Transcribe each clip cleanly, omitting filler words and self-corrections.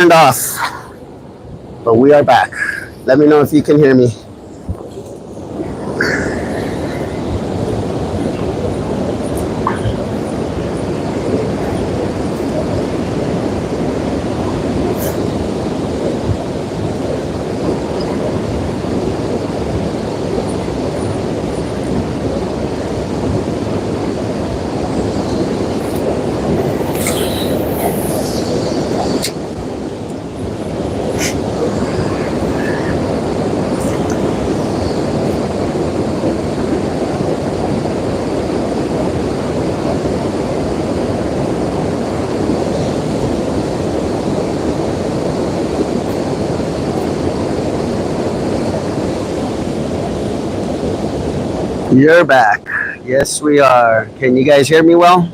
Turned off, but we are back. Let me know if you can hear me. You're back. Yes, we are. Can you guys hear me well?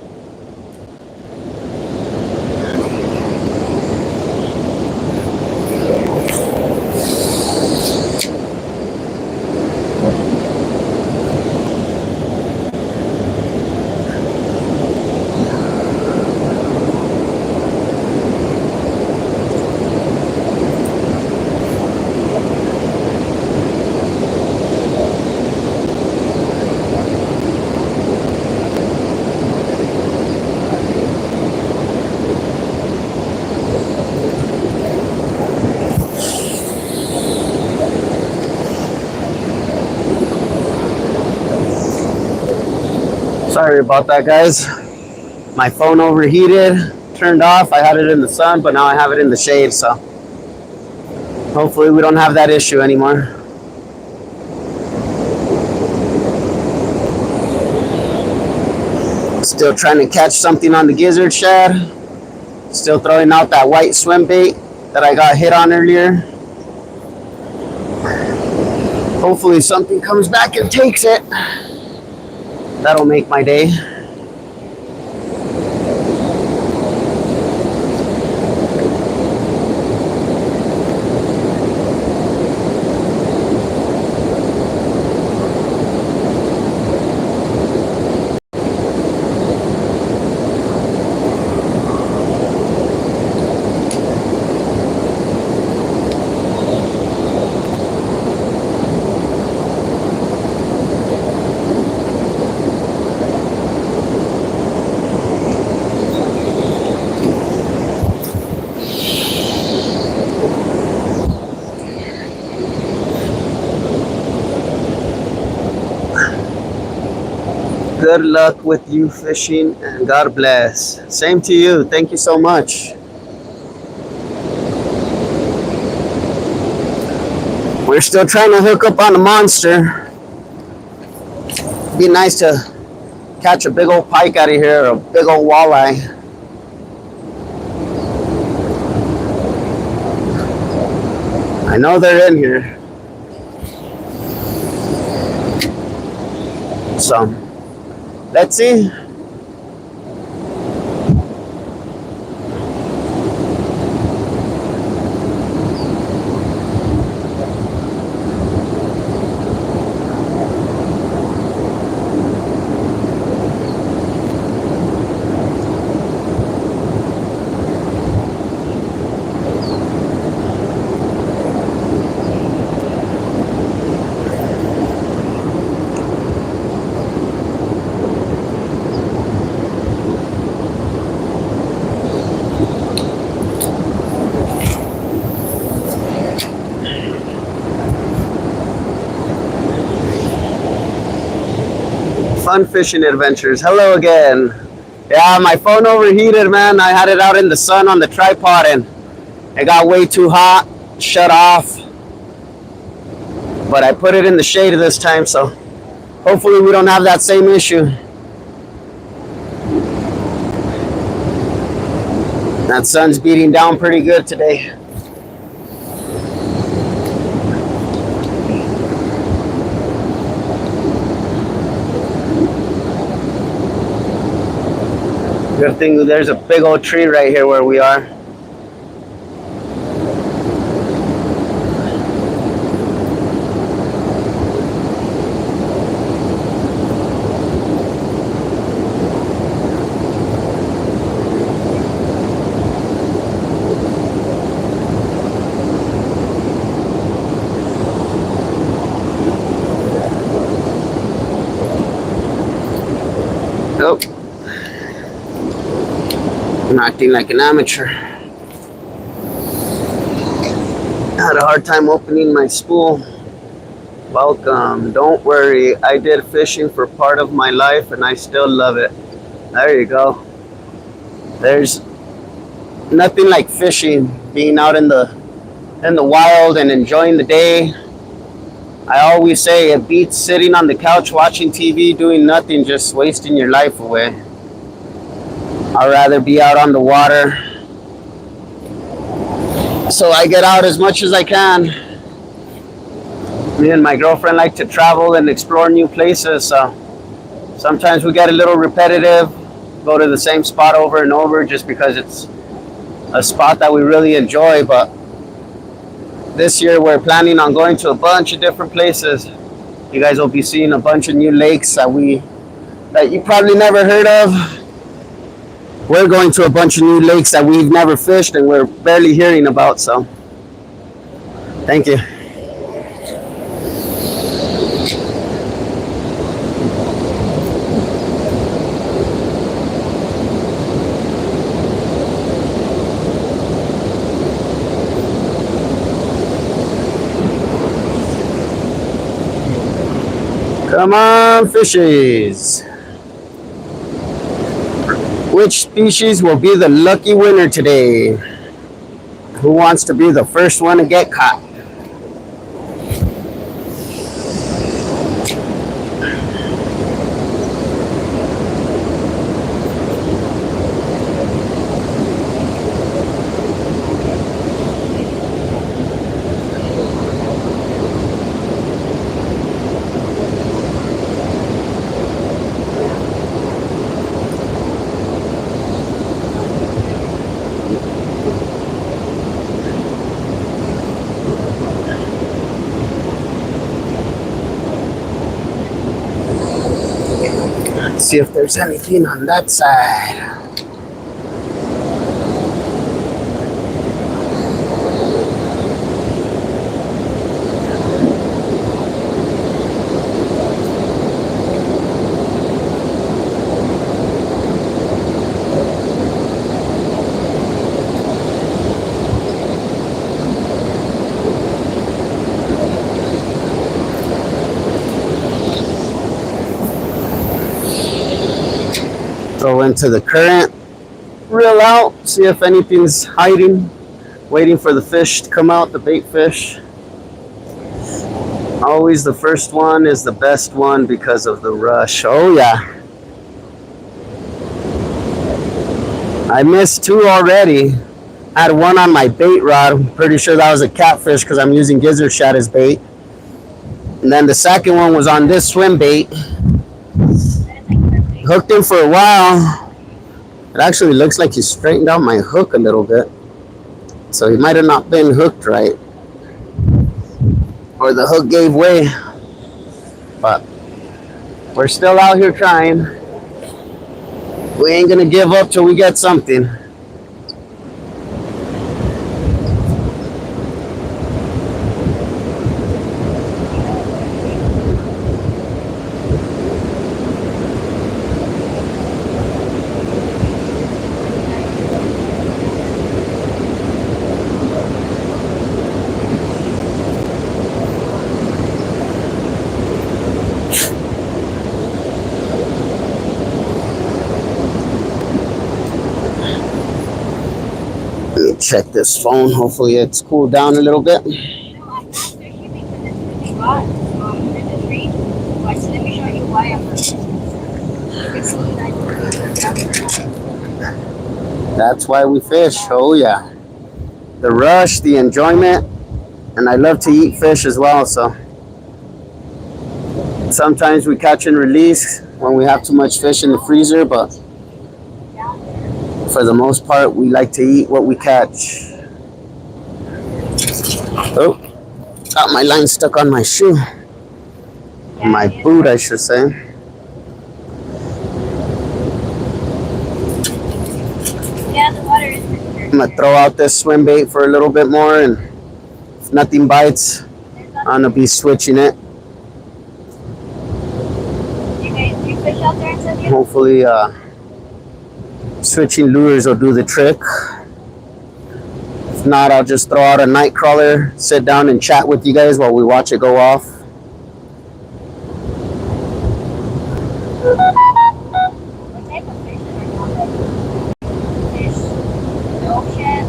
Sorry about that, guys. My phone overheated, turned off. I had it in the sun, but now I have it in the shade, so hopefully we don't have that issue anymore. Still trying to catch something on the gizzard shad. Still throwing out that white swim bait that I got hit on earlier. Hopefully something comes back and takes it. That'll make my day. Good luck with you fishing and God bless. Same to you. Thank you so much. We're still trying to hook up on a monster. Be nice to catch a big old pike out of here or a big old walleye. I know they're in here. So, let's see. Fun fishing adventures. Hello again. Yeah, my phone overheated, man. I had it out in the sun on the tripod and it got way too hot. Shut off. But I put it in the shade this time, so hopefully we don't have that same issue. That sun's beating down pretty good today. Good thing there's a big old tree right here where we are. I'm acting like an amateur. I had a hard time opening my spool. Welcome. Don't worry. I did fishing for part of my life and I still love it. There you go. There's nothing like fishing, being out in the wild and enjoying the day. I always say it beats sitting on the couch watching TV doing nothing, just wasting your life away. I'd rather be out on the water. So I get out as much as I can. Me and my girlfriend like to travel and explore new places, so sometimes we get a little repetitive, go to the same spot over and over just because it's a spot that we really enjoy. But this year we're planning on going to a bunch of different places. You guys will be seeing a bunch of new lakes that you probably never heard of. We're going to a bunch of new lakes that we've never fished and we're barely hearing about, so thank you. Come on, fishies. Which species will be the lucky winner today? Who wants to be the first one to get caught? See if there's anything on that side. Throw into the current, reel out, see if anything's hiding, waiting for the fish to come out, the bait fish. Always the first one is the best one because of the rush. Oh yeah. I missed two already. I had one on my bait rod. I'm pretty sure that was a catfish because I'm using gizzard shad as bait. And then the second one was on this swim bait. Hooked him for a while. It actually looks like he straightened out my hook a little bit. So he might have not been hooked right. Or the hook gave way. But we're still out here trying. We ain't gonna give up till we get something. Check this phone. Hopefully it's cooled down a little bit. That's why we fish. Oh yeah. The rush, the enjoyment, and I love to eat fish as well, so sometimes we catch and release when we have too much fish in the freezer, but for the most part, we like to eat what we catch. Oh, got my line stuck on my shoe. My boot, I should say. Yeah, the water is. I'm gonna throw out this swim bait for a little bit more, and if nothing bites, I'm gonna be switching it. You fish out there and stuff? Hopefully, Switching lures will do the trick. If not, I'll just throw out a night crawler, sit down and chat with you guys while we watch it go off. What type of fish are you? Fish, the ocean,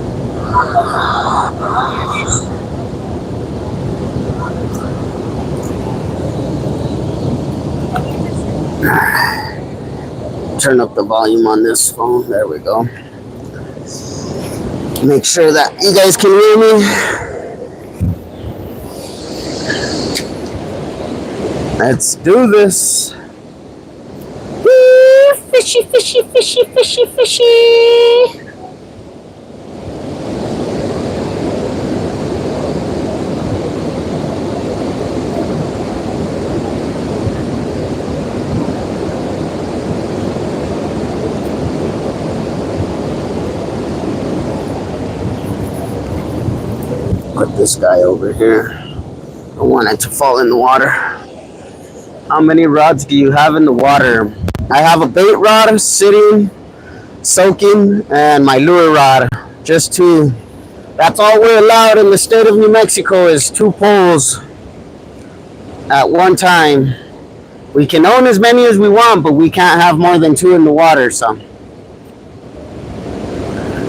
Turn up the volume on this phone. There we go. Make sure that you guys can hear me. Let's do this. Woo! Fishy, fishy, fishy, fishy, fishy. Put this guy over here. I want it to fall in the water. How many rods do you have in the water? I have a bait rod sitting, soaking, and my lure rod. Just two. That's all we're allowed in the state of New Mexico is 2 poles at one time. We can own as many as we want, but we can't have more than 2 in the water, so.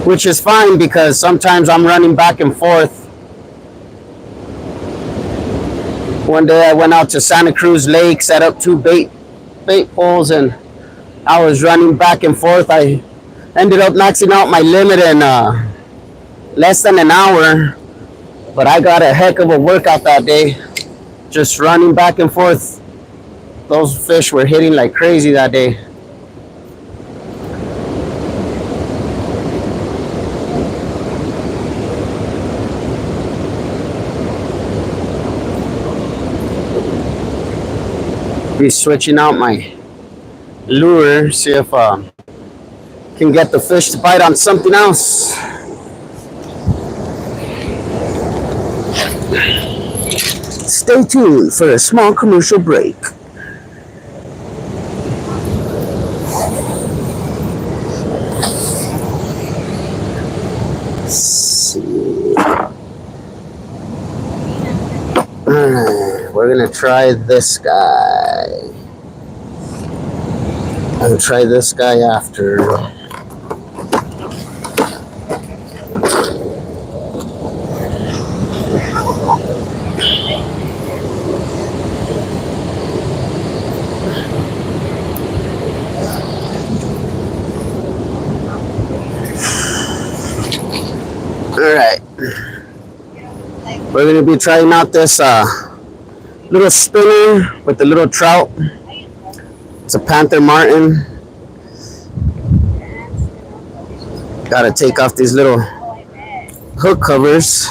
Which is fine because sometimes I'm running back and forth. One day I went out to Santa Cruz Lake, set up 2 bait poles, and I was running back and forth. I ended up maxing out my limit in less than an hour, but I got a heck of a workout that day, just running back and forth. Those fish were hitting like crazy that day. Be switching out my lure, see if can get the fish to bite on something else. Stay tuned for a small commercial break. Let's see. Alright, we're gonna try this guy. I'll try this guy after. Alright. We're going to be trying out this little spinner with the little trout. It's a Panther Martin. Got to take off these little hook covers.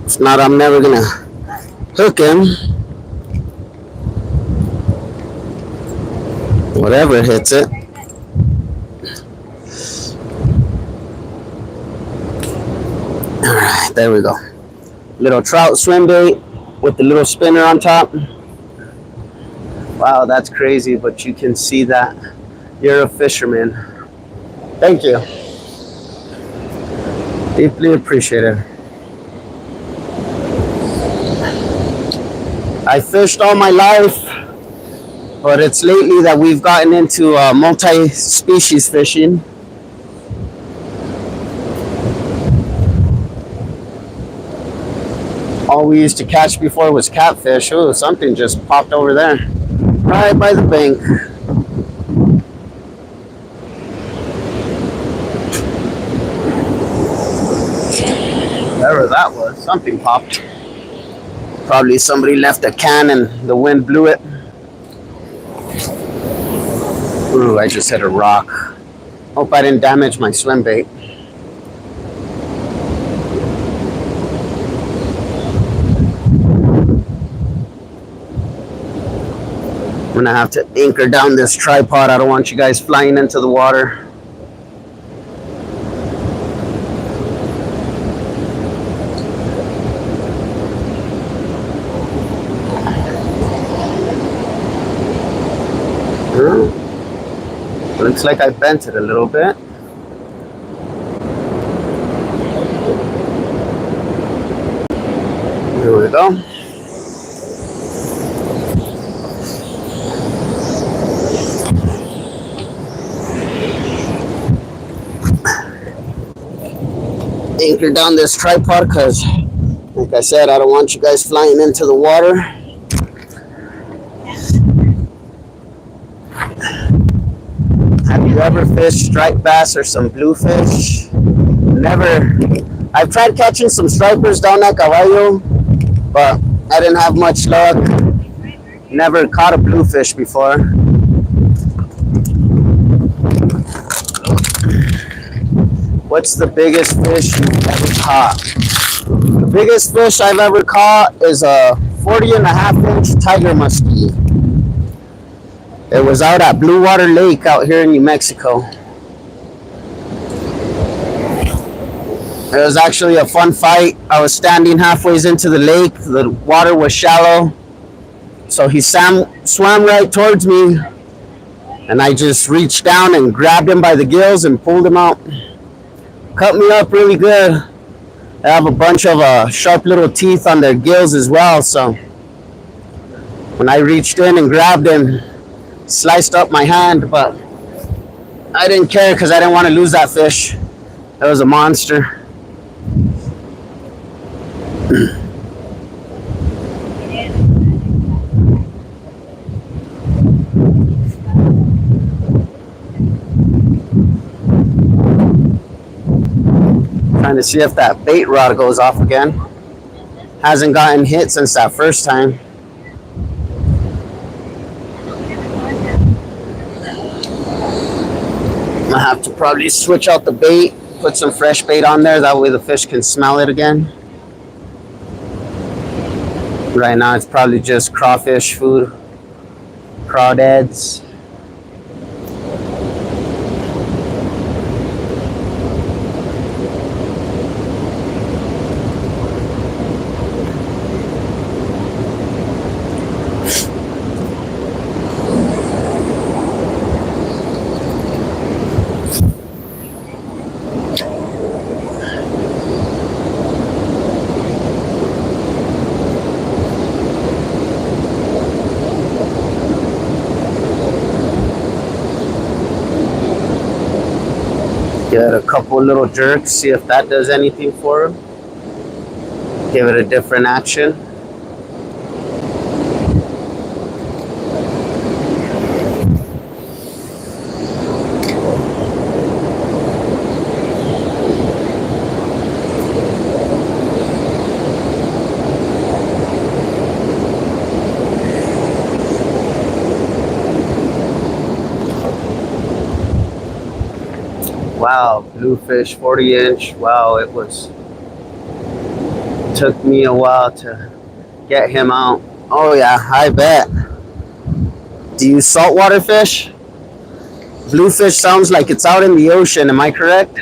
If not, I'm never going to hook him. Whatever hits it. Alright, there we go. Little trout swim bait with the little spinner on top. Wow, that's crazy, but you can see that. You're a fisherman. Thank you. Deeply appreciated. I fished all my life, but it's lately that we've gotten into multi-species fishing. All we used to catch before was catfish. Oh, something just popped over there, right by the bank. Whatever that was, something popped. Probably somebody left a can and the wind blew it. Ooh, I just hit a rock. Hope I didn't damage my swim bait. I'm gonna have to anchor down this tripod. I don't want you guys flying into the water. Looks like I bent it a little bit. Here we go. Anchor down this tripod because, like I said, I don't want you guys flying into the water. Have you ever fished striped bass or some bluefish? Never. I've tried catching some stripers down at Caballo, but I didn't have much luck. Never caught a bluefish before. What's the biggest fish you've ever caught? The biggest fish I've ever caught is a 40.5-inch tiger muskie. It was out at Blue Water Lake out here in New Mexico. It was actually a fun fight. I was standing halfway into the lake. The water was shallow. So he swam right towards me. And I just reached down and grabbed him by the gills and pulled him out. Cut me up really good. They have a bunch of sharp little teeth on their gills as well. So when I reached in and grabbed him, sliced up my hand, but I didn't care because I didn't want to lose that fish. That was a monster. Trying to see if that bait rod goes off again. Hasn't gotten hit since that first time. I have to probably switch out the bait, put some fresh bait on there, that way the fish can smell it again. Right now it's probably just crawfish food, crawdads. Give it a couple little jerks, see if that does anything for him. Give it a different action. Wow, bluefish, 40-inch. Wow, took me a while to get him out. Oh yeah, I bet. Do you saltwater fish? Bluefish sounds like it's out in the ocean, am I correct?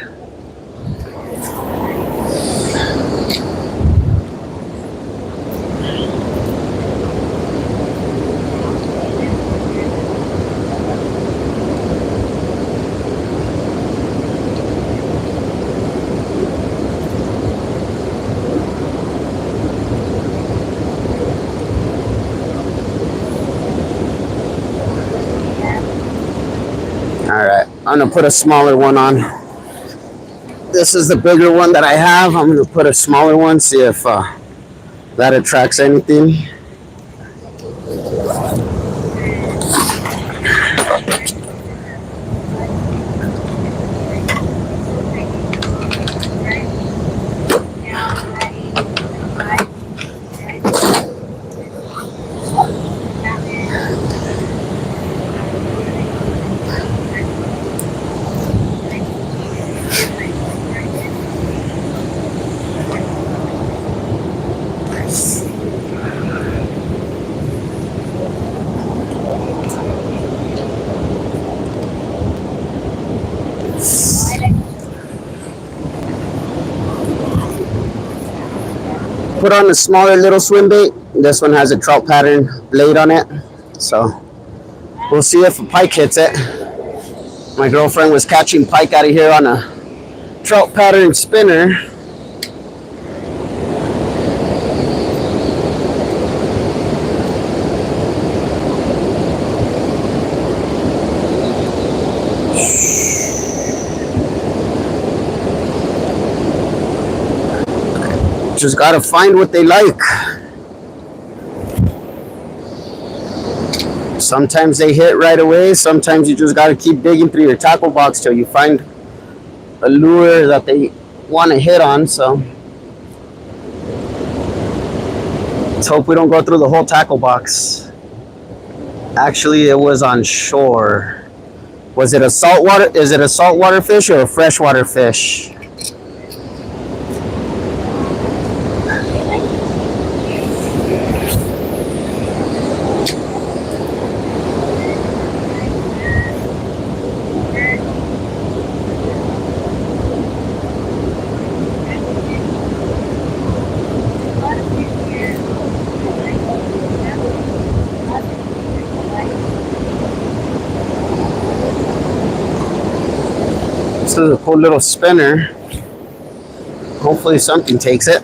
Alright, I'm going to put a smaller one on. This is the bigger one that I have. I'm going to put a smaller one, see if that attracts anything. Put on a smaller little swim bait. This one has a trout pattern blade on it. So we'll see if a pike hits it. My girlfriend was catching pike out of here on a trout pattern spinner. Just gotta find what they like. Sometimes they hit right away. Sometimes you just gotta keep digging through your tackle box till you find a lure that they want to hit on. So let's hope we don't go through the whole tackle box. Actually, it was on shore. Was it a saltwater? Is it a saltwater fish or a freshwater fish? This is a cool little spinner. Hopefully something takes it.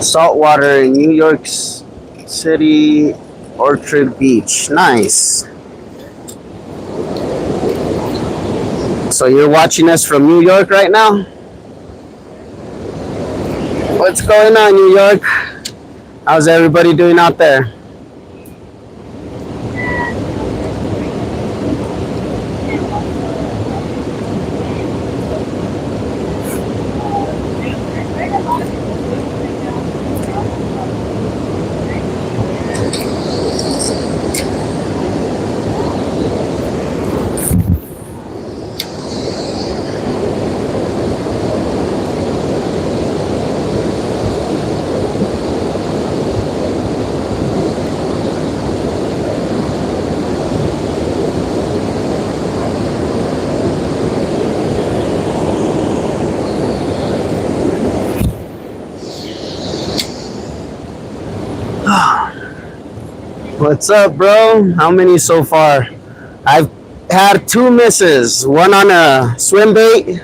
Saltwater in New York City, Orchard Beach. Nice. So you're watching us from New York right now? What's going on, New York? How's everybody doing out there? What's up, bro? How many so far? I've had 2 misses. One on a Swimbait.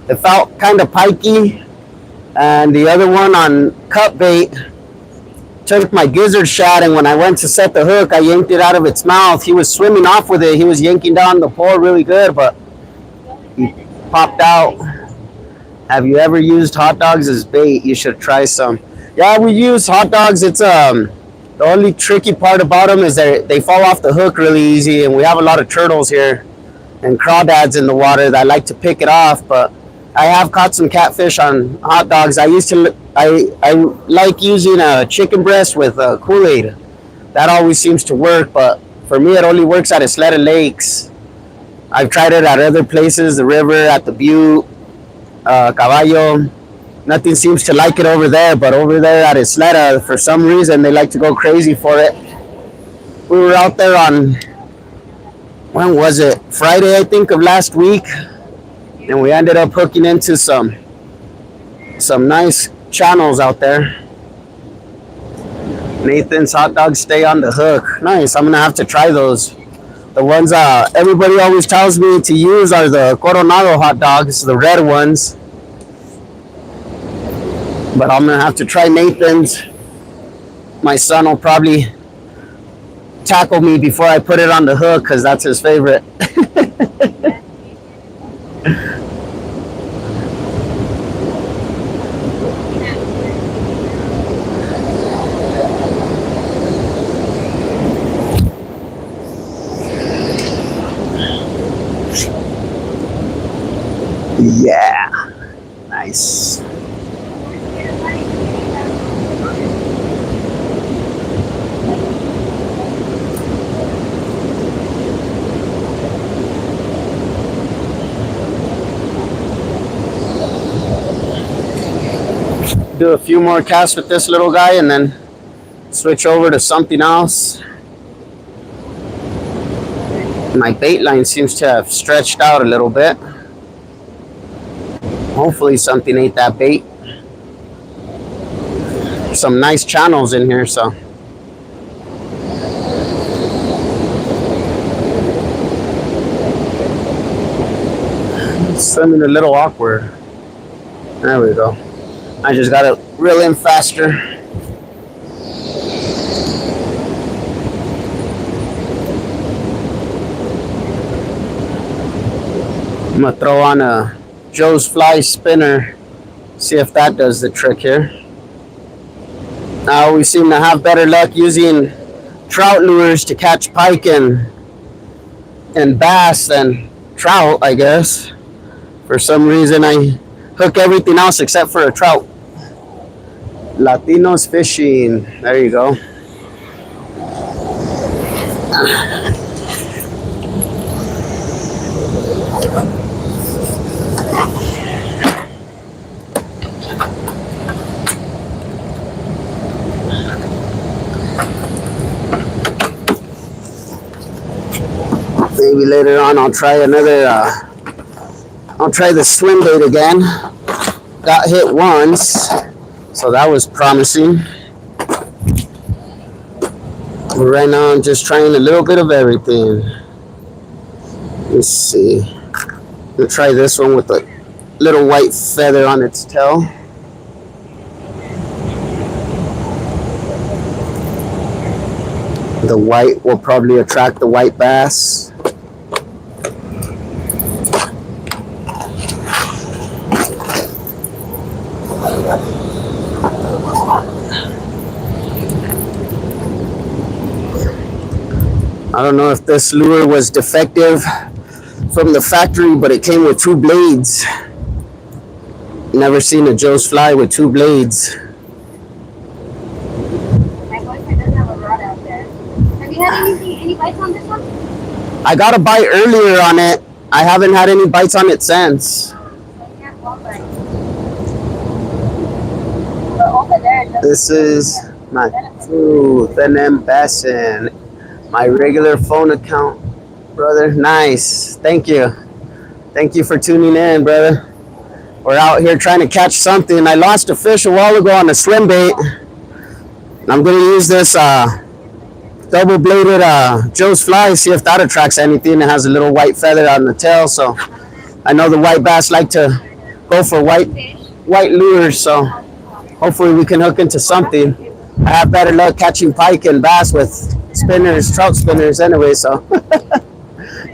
It felt kind of pikey. And the other one on cut bait. Took my gizzard shot, and when I went to set the hook, I yanked it out of its mouth. He was swimming off with it. He was yanking down the pole really good, but he popped out. Have you ever used hot dogs as bait? You should try some. Yeah, we use hot dogs. It's the only tricky part about them is that they fall off the hook really easy, and we have a lot of turtles here and crawdads in the water that like to pick it off. But I have caught some catfish on hot dogs. I like using a chicken breast with Kool-Aid. That always seems to work, but for me it only works at Isleta Lakes. I've tried it at other places, the river, at the Butte, Caballo. Nothing seems to like it over there, but over there at Isleta, for some reason, they like to go crazy for it. We were out there on, when was it? Friday, I think, of last week, and we ended up hooking into some nice channels out there. Nathan's hot dogs stay on the hook. Nice. I'm gonna have to try those. The ones everybody always tells me to use are the Coronado hot dogs, the red ones. But I'm gonna have to try Nathan's. My son will probably tackle me before I put it on the hook because that's his favorite. Yeah, nice. Do a few more casts with this little guy and then switch over to something else. My bait line seems to have stretched out a little bit. Hopefully something ate that bait. Some nice channels in here, so. It's swimming a little awkward. There we go. I just gotta reel in faster. I'm gonna throw on a Joe's Fly spinner, see if that does the trick here. Now we seem to have better luck using trout lures to catch pike and bass than trout, I guess. For some reason I hook everything else except for a trout. Latinos fishing. There you go. Maybe later on I'll try another, I'll try the Swimbait again. Got hit once, so that was promising. But right now I'm just trying a little bit of everything. Let's see. I'm gonna try this one with a little white feather on its tail. The white will probably attract the white bass. I don't know if this lure was defective from the factory, but it came with 2 blades. Never seen a Joe's Fly with 2 blades. My boyfriend doesn't have a rod out there. Have you had any bites on this one? I got a bite earlier on it. I haven't had any bites on it since. This is my Truth NM Bassin. My regular phone account, brother. Nice. Thank you. Thank you for tuning in, brother. We're out here trying to catch something. I lost a fish a while ago on a swim bait. I'm going to use this double-bladed Joe's Fly, see if that attracts anything. It has a little white feather on the tail, so I know the white bass like to go for white lures, so hopefully we can hook into something. I have better luck catching pike and bass with spinners, trout spinners anyway, so.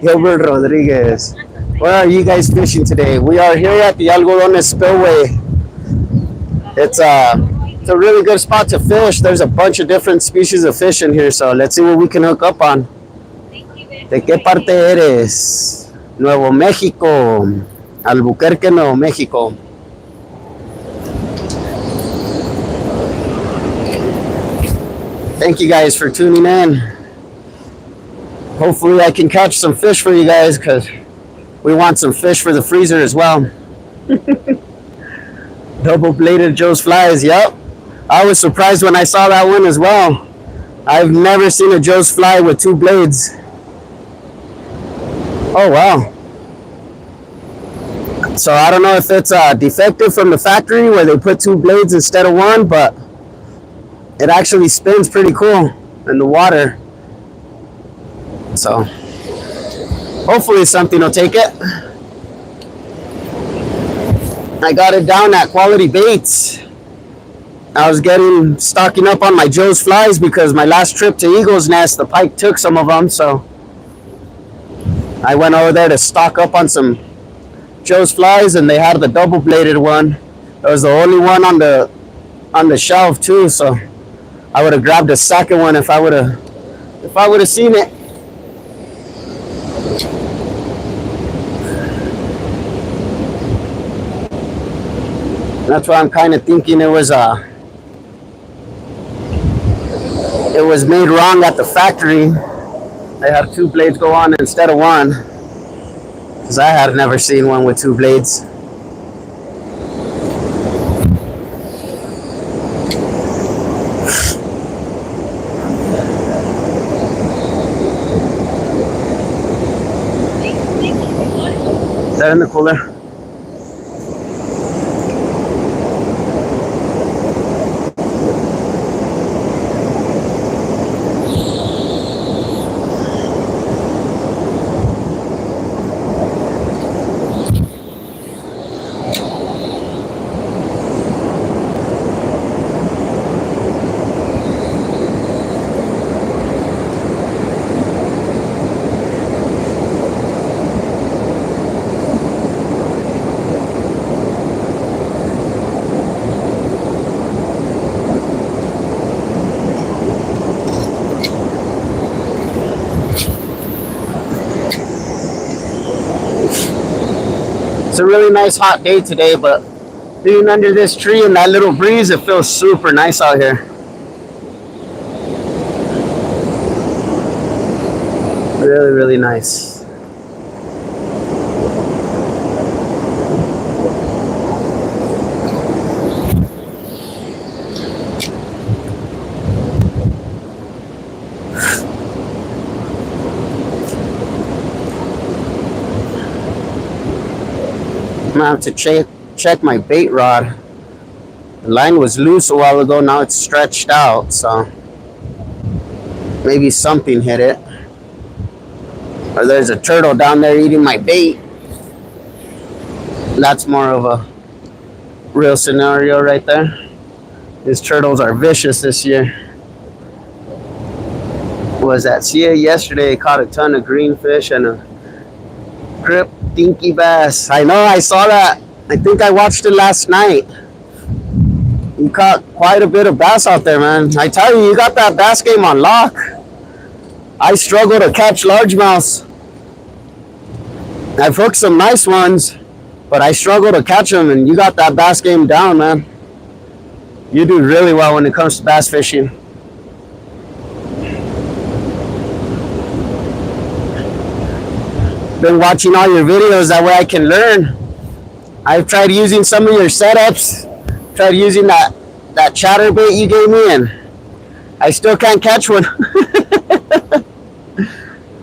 Gilbert Rodriguez. Where are you guys fishing today? We are here at the Algodones Spillway. It's a really good spot to fish. There's a bunch of different species of fish in here, so let's see what we can hook up on. ¿De qué parte eres? Nuevo México. Albuquerque, Nuevo México. Thank you guys for tuning in. Hopefully I can catch some fish for you guys, because we want some fish for the freezer as well. Double-bladed Joe's Flies, yep. I was surprised when I saw that one as well. I've never seen a Joe's Fly with 2 blades. Oh, wow. So I don't know if it's defective from the factory where they put 2 blades instead of 1, but it actually spins pretty cool in the water. So hopefully something will take it. I got it down at Quality Baits. I was stocking up on my Joe's Flies because my last trip to Eagle's Nest, the pike took some of them, so I went over there to stock up on some Joe's Flies, and they had the double-bladed one. It was the only one on the shelf too, so I would have grabbed a second one if I would have seen it. That's why I'm kind of thinking it was made wrong at the factory. They had 2 blades go on instead of 1, because I had never seen one with 2 blades. in the cooler. It's a really nice hot day today, but being under this tree and that little breeze, it feels super nice out here. Really, really nice. I'm gonna have to check my bait rod. The line was loose a while ago, now it's stretched out, so maybe something hit it. Or there's a turtle down there eating my bait. That's more of a real scenario right there. These turtles are vicious this year. Was at Sia yesterday, caught a ton of greenfish and a crip dinky bass. I know, I saw that. I think I watched it last night. You caught quite a bit of bass out there, man. I tell you, you got that bass game on lock. I struggle to catch largemouths. I've hooked some nice ones, but I struggle to catch them, and you got that bass game down, man. You do really well when it comes to bass fishing. Been watching all your videos, that way I can learn. I've tried using some of your setups, tried using that chatterbait you gave me, and I still can't catch one.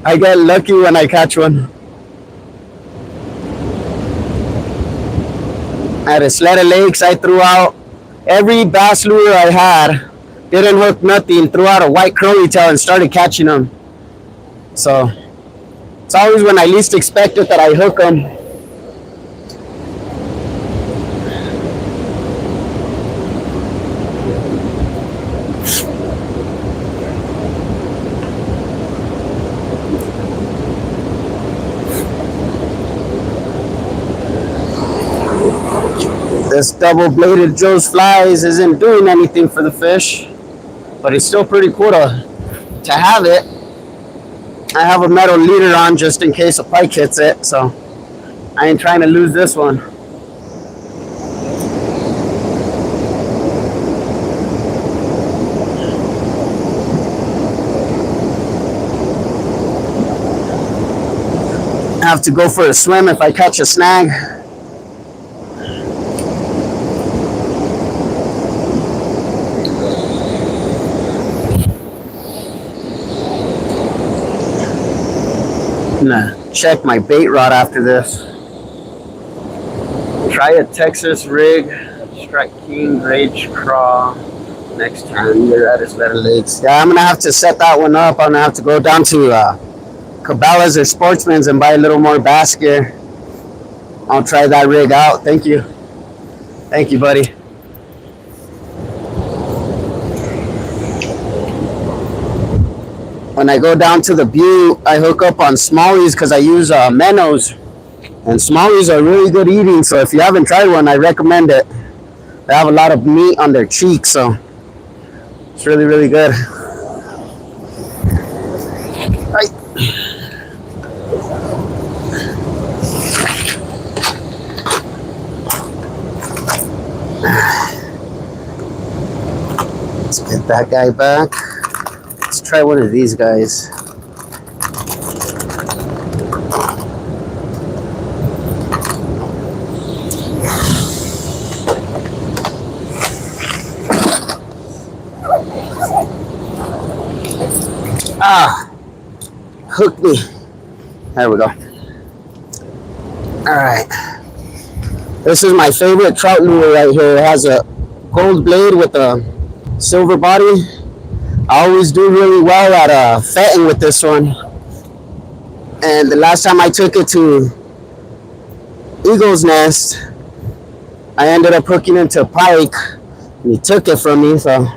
I get lucky when I catch one. At Isleta Lakes, I threw out every bass lure I had, didn't hook nothing, threw out a white curly tail and started catching them. So it's always when I least expect it that I hook them. This double-bladed Joe's Flies isn't doing anything for the fish, but it's still pretty cool to have it. I have a metal leader on just in case a pike hits it, so I ain't trying to lose this one. I have to go for a swim if I catch a snag. I'm gonna check my bait rod after this. Try a Texas rig, strike king, rage craw. Next time you're at Isleta Lakes. Yeah, I'm gonna have to set that one up. I'm gonna have to go down to Cabela's or Sportsman's and buy a little more bass gear. I'll try that rig out. Thank you. Thank you, buddy. When I go down to the Butte, I hook up on smallies because I use minnows. And smallies are really good eating, so if you haven't tried one, I recommend it. They have a lot of meat on their cheeks, so it's really, really good. Right. Let's get that guy back. Let's try one of these guys. Ah, hooked me. There we go. Alright. This is my favorite trout lure right here. It has a gold blade with a silver body. I always do really well at fetting with this one. And the last time I took it to Eagle's Nest, I ended up hooking into Pike. And he took it from me, so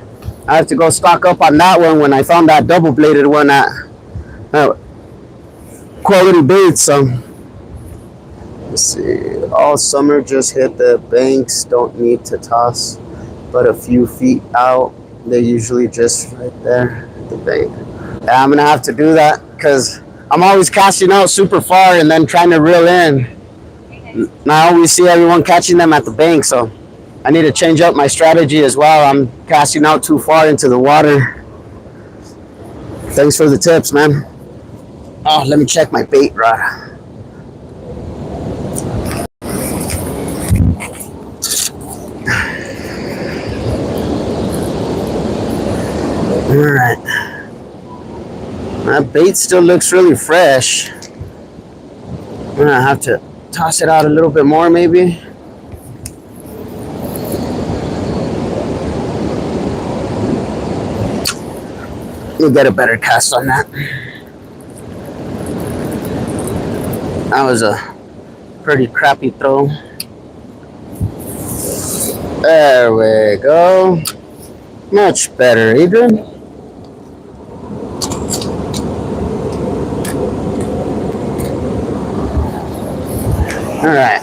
I have to go stock up on that one when I found that double-bladed one at Quality Baits. So let's see. All summer just hit the banks. Don't need to toss but a few feet out. They're usually just right there at the bank. Yeah, I'm gonna have to do that because I'm always casting out super far and then trying to reel in. And I always see everyone catching them at the bank, so I need to change up my strategy as well. I'm casting out too far into the water. Thanks for the tips, man. Oh, let me check my bait rod. Alright. That bait still looks really fresh. I'm gonna have to toss it out a little bit more, maybe. We'll get a better cast on that. That was a pretty crappy throw. There we go. Much better, Adrian. All right.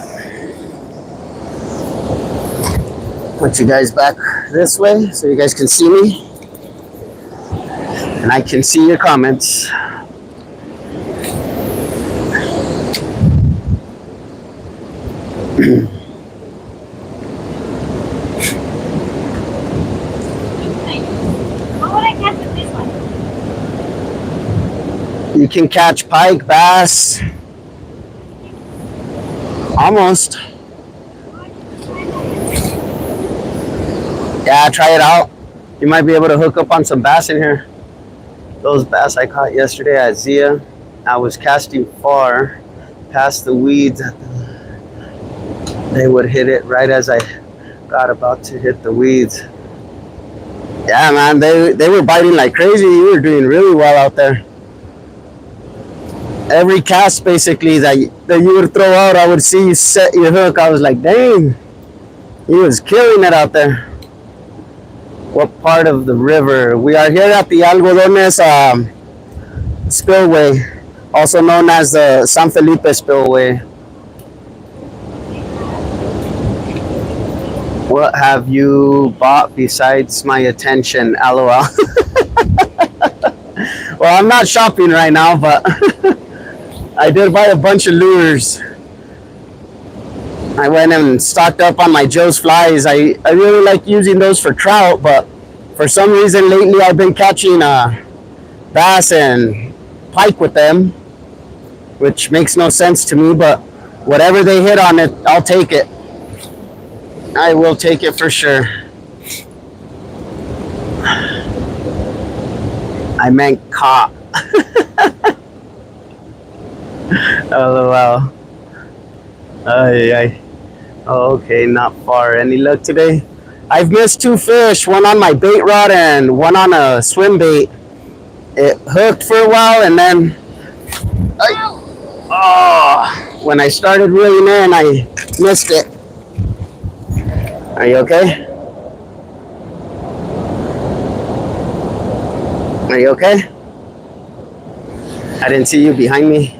Put you guys back this way so you guys can see me. And I can see your comments. How would I catch with this one? You can catch pike, bass. Almost. Yeah, try it out. You might be able to hook up on some bass in here. Those bass I caught yesterday at Zia, I was casting far past the weeds. They would hit it right as I got about to hit the weeds. Yeah, man, they were biting like crazy. You were doing really well out there. Every cast basically that you would throw out, I would see you set your hook. I was like, dang, he was killing it out there. What part of the river? We are here at the Algodones Spillway, also known as the San Felipe Spillway. What have you bought besides my attention? LOL. Well, I'm not shopping right now, but I did buy a bunch of lures. I went and stocked up on my Joe's flies. I really like using those for trout, but for some reason lately I've been catching bass and pike with them, which makes no sense to me, but whatever they hit on it, I'll take it. I will take it for sure. I meant caught. LOL. Oh, okay, not far. Any luck today? I've missed 2 fish, one on my bait rod and one on a swim bait. It hooked for a while and then when I started reeling in, I missed it. Are you okay? Are you okay? I didn't see you behind me.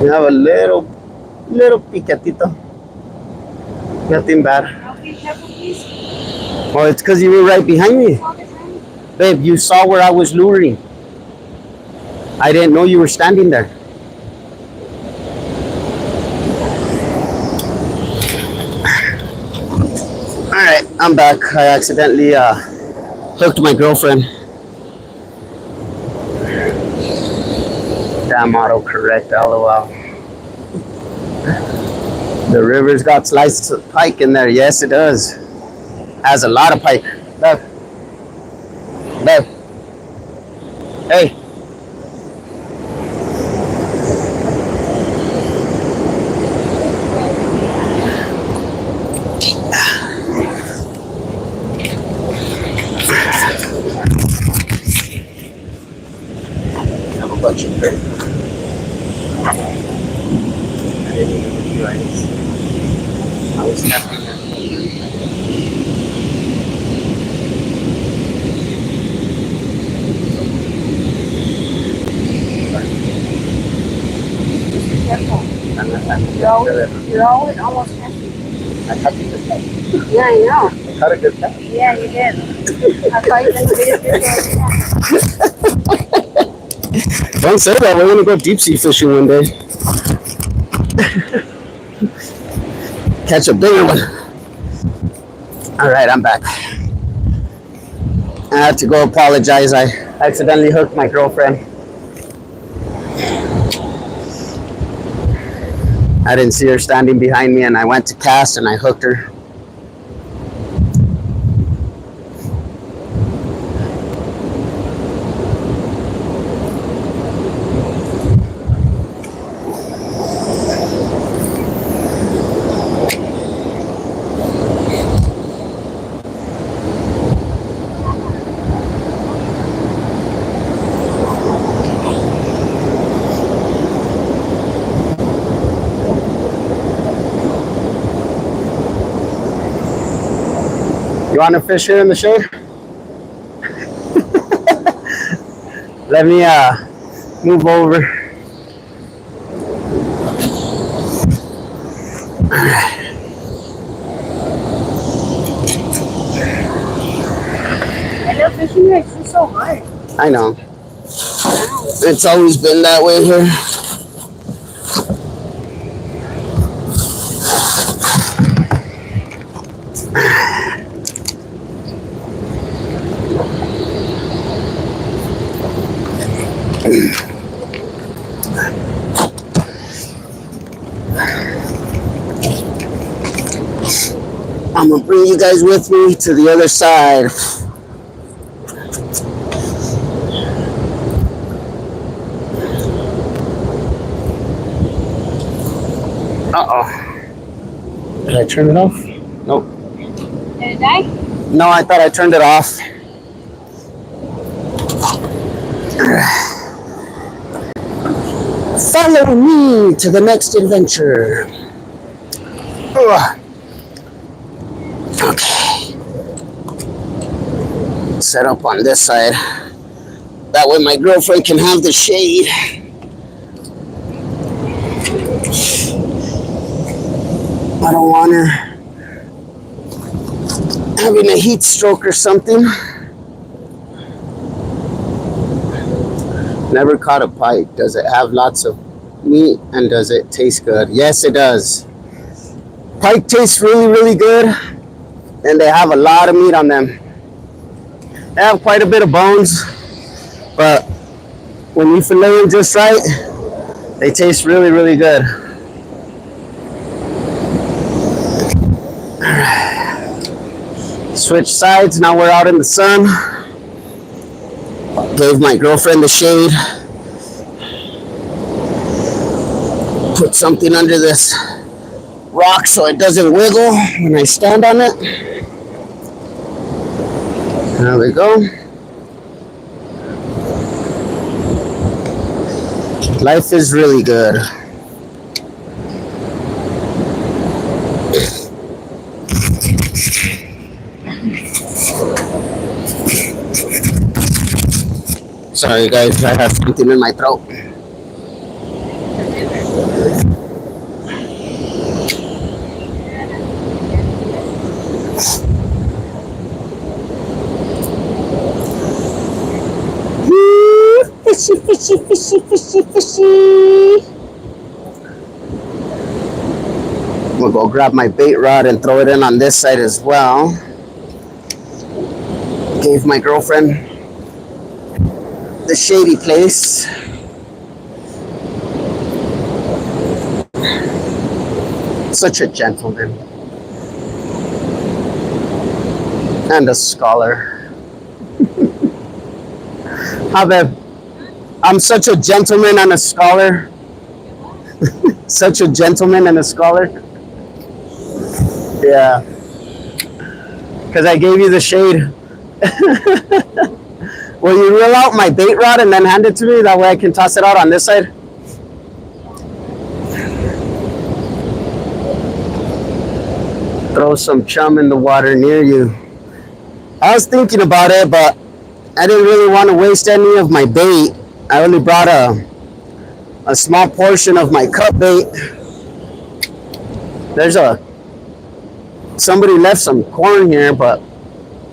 You have a little piquetito. Nothing bad. Okay, careful, please. Well, it's because you were right behind me. Babe, you saw where I was luring. I didn't know you were standing there. Alright, I'm back. I accidentally hooked my girlfriend. Damn autocorrect, LOL. The river's got sliced pike in there. Yes, it does. Has a lot of pike. Look. Look. Hey. didn't even realize. I was tapping it. Careful. You're always almost happy. I caught a good catch. Yeah, I know. I caught a good catch. Yeah, you did. I thought you didn't get it. Don't say that. We're gonna go deep sea fishing one day. Catch a bigger one. All right, I'm back. I have to go apologize. I accidentally hooked my girlfriend. I didn't see her standing behind me, and I went to cast and I hooked her. You want to fish here in the shade? Let me move over. I know fishing here is so hard. I know. It's always been that way here. I'm gonna bring you guys with me to the other side. Uh-oh. Did I turn it off? Nope. Did it die? No, I thought I turned it off. Follow me to the next adventure. Ugh. Okay. Set up on this side. That way my girlfriend can have the shade. I don't want her having a heat stroke or something. Never caught a pike. Does it have lots of meat and does it taste good? Yes, it does. Pike tastes really, really good, and they have a lot of meat on them. They have quite a bit of bones, but when you fillet them just right, they taste really, really good. Switch sides. Now we're out in the sun. Gave my girlfriend the shade. Put something under this rock so it doesn't wiggle when I stand on it. There we go. Life is really good. Sorry guys, I have something in my throat. Fishy, fishy, fishy, fishy, fishy. We'll go grab my bait rod and throw it in on this side as well. Gave my girlfriend the shady place. Such a gentleman. And a scholar. How babe? I'm such a gentleman and a scholar. Such a gentleman and a scholar. Yeah. Because I gave you the shade. Will you reel out my bait rod and then hand it to me? That way I can toss it out on this side. Throw some chum in the water near you. I was thinking about it, but I didn't really want to waste any of my bait. I only brought a small portion of my cut bait. There's somebody left some corn here, but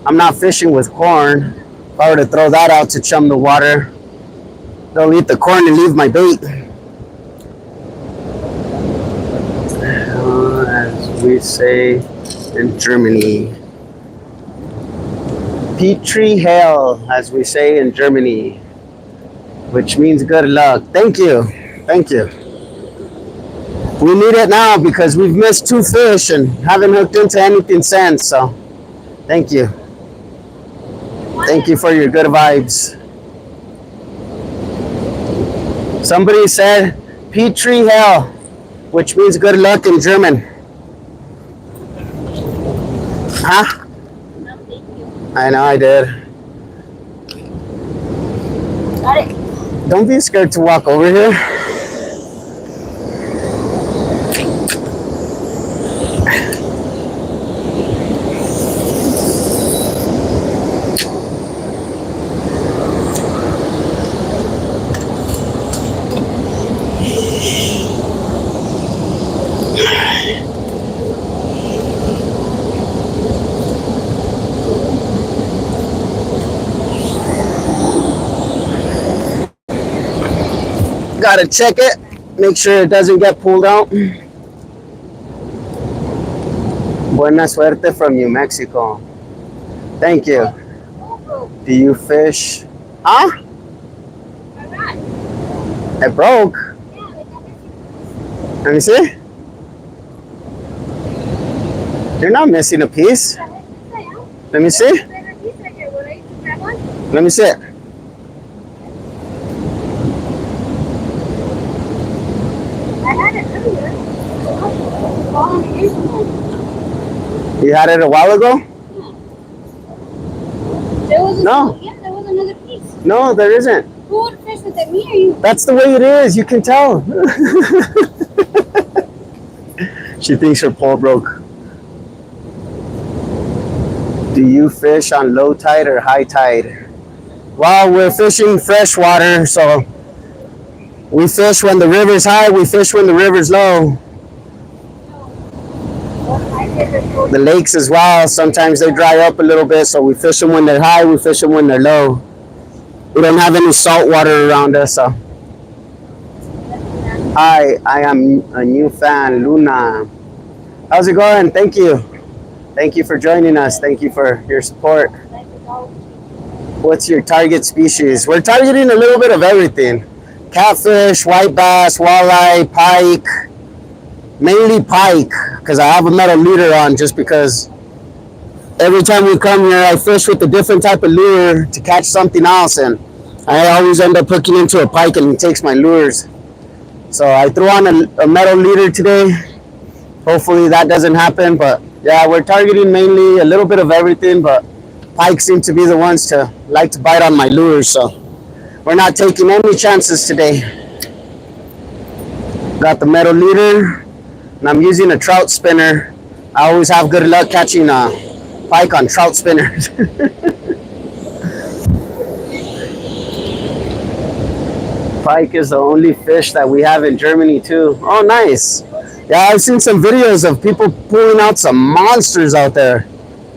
I'm not fishing with corn. If I were to throw that out to chum the water, they'll eat the corn and leave my bait. As we say in Germany. Petri Hell, as we say in Germany, which means good luck. Thank you. Thank you. We need it now because we've missed 2 fish and haven't hooked into anything since. So, thank you. Thank you for your good vibes. Somebody said Petri Hell, which means good luck in German. Huh? I know I did. Got it. Don't be scared to walk over here. Gotta check it, make sure it doesn't get pulled out. Buena suerte from New Mexico. Thank you. Do you fish? Huh? It broke. Let me see. You're not missing a piece. Let me see. Let me see it. You had it a while ago? There was no. Yeah, there was another piece. No, there isn't. Who would fish with it, me or you? That's the way it is. You can tell. She thinks her pole broke. Do you fish on low tide or high tide? Well, we're fishing freshwater, so we fish when the river's high, we fish when the river's low. The lakes as well, sometimes they dry up a little bit, so we fish them when they're high, we fish them when they're low. We don't have any salt water around us, so. Hi, I am a new fan, Luna. How's it going? Thank you. Thank you for joining us. Thank you for your support. What's your target species? We're targeting a little bit of everything. Catfish, white bass, walleye, pike. Mainly pike, because I have a metal leader on, just because every time we come here, I fish with a different type of lure to catch something else, and I always end up hooking into a pike and he takes my lures. So I threw on a metal leader today. Hopefully that doesn't happen, but yeah, we're targeting mainly a little bit of everything, but pike seem to be the ones to like to bite on my lures, so we're not taking any chances today. Got the metal leader, and I'm using a trout spinner. I always have good luck catching pike on trout spinners. Pike is the only fish that we have in Germany too. Oh, nice. Yeah, I've seen some videos of people pulling out some monsters out there.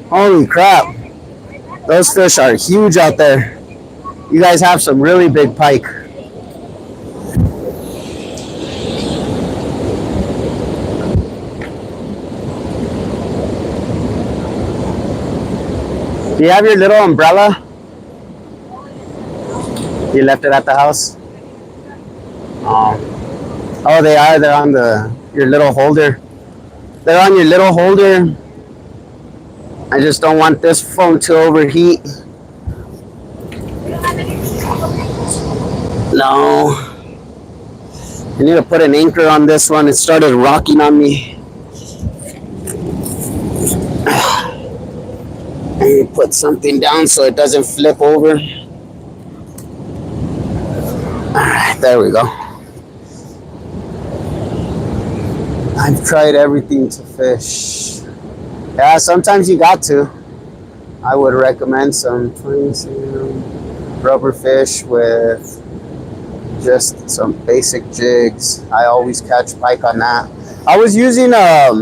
Holy crap. Those fish are huge out there. You guys have some really big pike. Do you have your little umbrella? You left it at the house? Oh, they are. They're on your little holder. They're on your little holder. I just don't want this phone to overheat. No. I need to put an anchor on this one. It started rocking on me. I need to put something down so it doesn't flip over. Alright, there we go. I've tried everything to fish. Yeah, sometimes you got to. I would recommend some rubber fish with just some basic jigs. I always catch pike on that. I was using a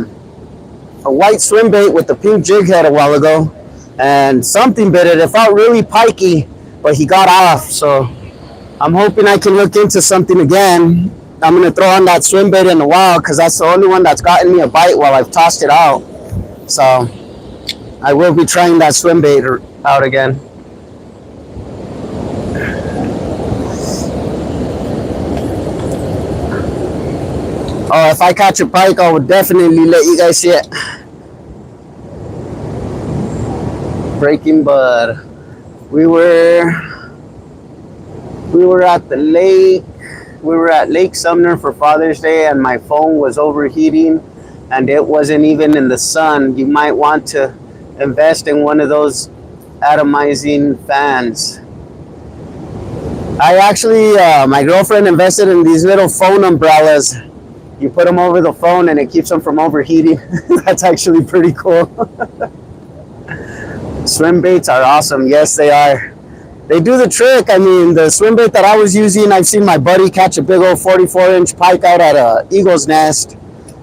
white swim bait with the pink jig head a while ago, and something bit it. It felt really pikey, but he got off. So I'm hoping I can look into something again. I'm gonna throw on that swim bait in a while because that's the only one that's gotten me a bite while I've tossed it out. So I will be trying that swim bait out again. Oh, if I catch a pike, I would definitely let you guys see it. Breaking Bud. We were at the lake. We were at Lake Sumner for Father's Day, and my phone was overheating, and it wasn't even in the sun. You might want to invest in one of those atomizing fans. I actually, my girlfriend invested in these little phone umbrellas. You put them over the phone and it keeps them from overheating. That's actually pretty cool. Swim baits are awesome. Yes, they are. They do the trick. I mean, the swim bait that I was using, I've seen my buddy catch a big old 44-inch pike out at a eagle's nest.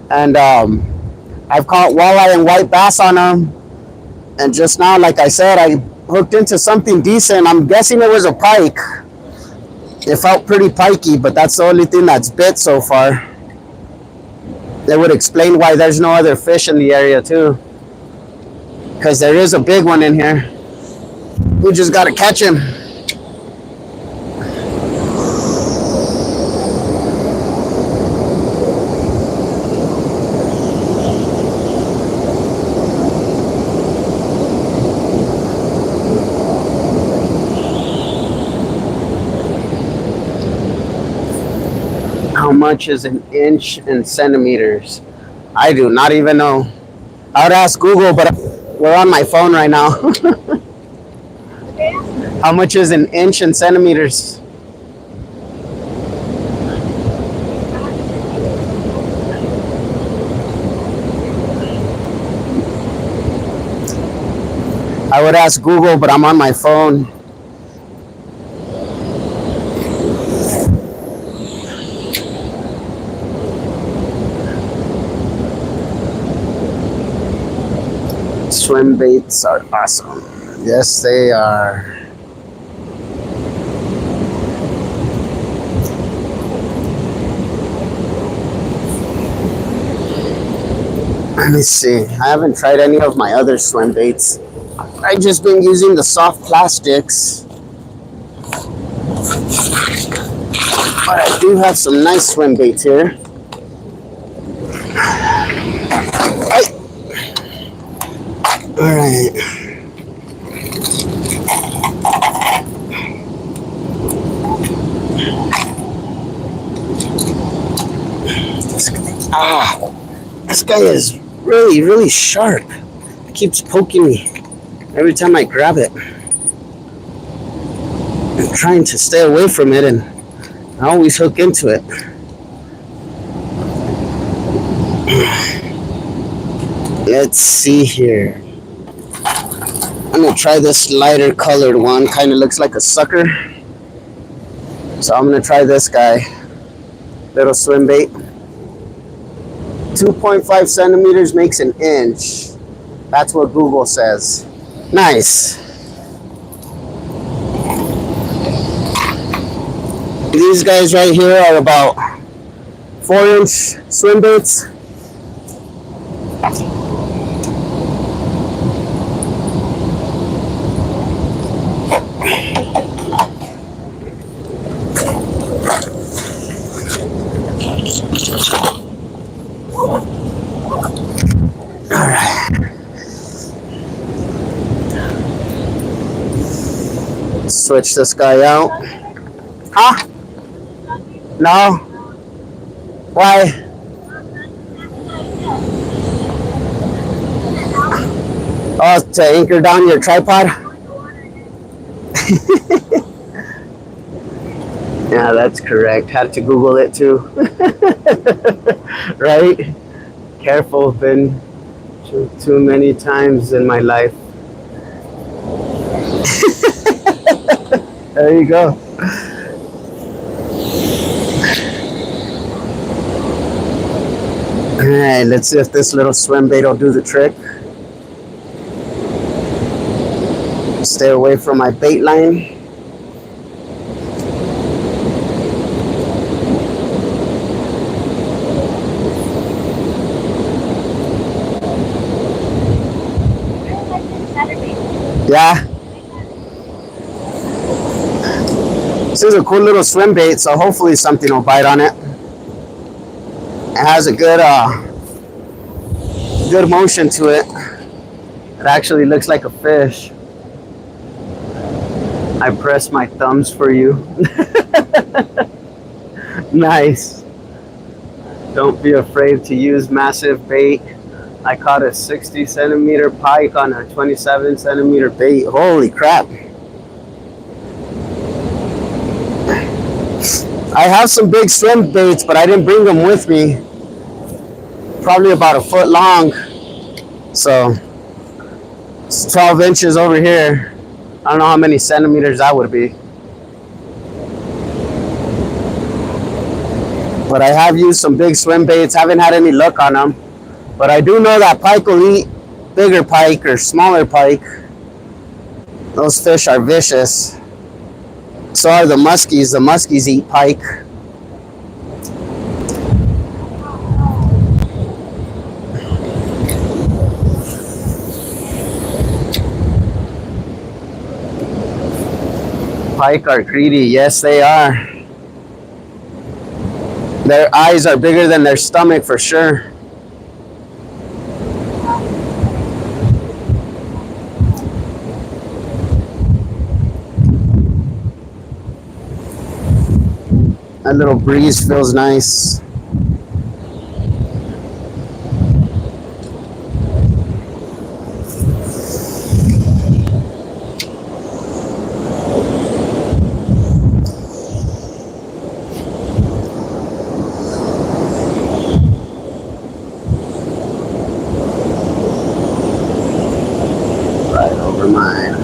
And I've caught walleye and white bass on them. And just now, like I said, I hooked into something decent. I'm guessing it was a pike. It felt pretty pikey, but that's the only thing that's bit so far. That would explain why there's no other fish in the area too. Because there is a big one in here. We just got to catch him. How much is an inch in centimeters? I do not even know. I would ask Google, but we're on my phone right now. How much is an inch in centimeters? I would ask Google, but I'm on my phone. Swim baits are awesome. Yes, they are. Let me see. I haven't tried any of my other swim baits. I've just been using the soft plastics. But I do have some nice swim baits here. Alright. This guy is really, really sharp. It keeps poking me every time I grab it. I'm trying to stay away from it, and I always hook into it. Let's see here. I'm gonna try this lighter colored one. Kind of looks like a sucker. So I'm gonna try this guy. Little swim bait. 2.5 centimeters makes an inch. That's what Google says. Nice. These guys right here are about 4-inch swim baits. Switch this guy out. Huh? No? Why? Oh, to anchor down your tripod? Yeah, that's correct. Had to Google it too. Right? Careful, Ben. Too many times in my life. There you go. Alright, let's see if this little swim bait will do the trick. Stay away from my bait line. Yeah. This is a cool little swim bait, so hopefully something will bite on it. It has a good good motion to it. It actually looks like a fish. I press my thumbs for you. Nice. Don't be afraid to use massive bait. I caught a 60 centimeter pike on a 27 centimeter bait. Holy crap. I have some big swim baits, but I didn't bring them with me. Probably about a foot long. So it's 12 inches over here. I don't know how many centimeters that would be. But I have used some big swim baits. Haven't had any luck on them. But I do know that pike will eat bigger pike or smaller pike. Those fish are vicious. So are the muskies. The muskies eat pike. Pike are greedy. Yes, they are. Their eyes are bigger than their stomach for sure. That little breeze feels nice. Right over mine.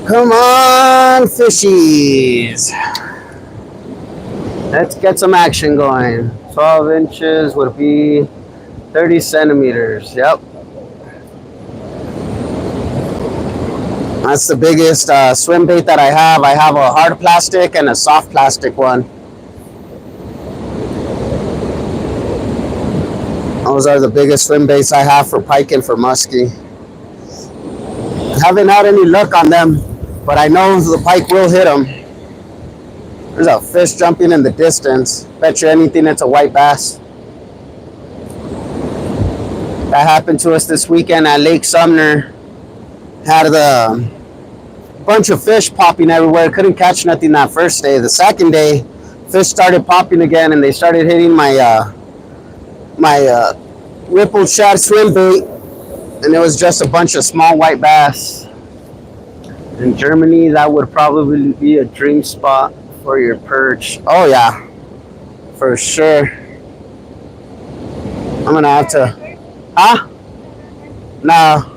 Come on, fishies. Let's get some action going. 12 inches would be 30 centimeters. Yep. That's the biggest swim bait that I have. I have a hard plastic and a soft plastic one. Those are the biggest swim baits I have for pike and for muskie. Haven't had any luck on them, but I know the pike will hit them. There's a fish jumping in the distance. Bet you anything it's a white bass. That happened to us this weekend at Lake Sumner. Had a bunch of fish popping everywhere. Couldn't catch nothing that first day. The second day, fish started popping again, and they started hitting my rippled shad swim bait, and it was just a bunch of small white bass. In Germany, that would probably be a dream spot for your perch. Oh yeah, for sure. I'm gonna have to, huh? No.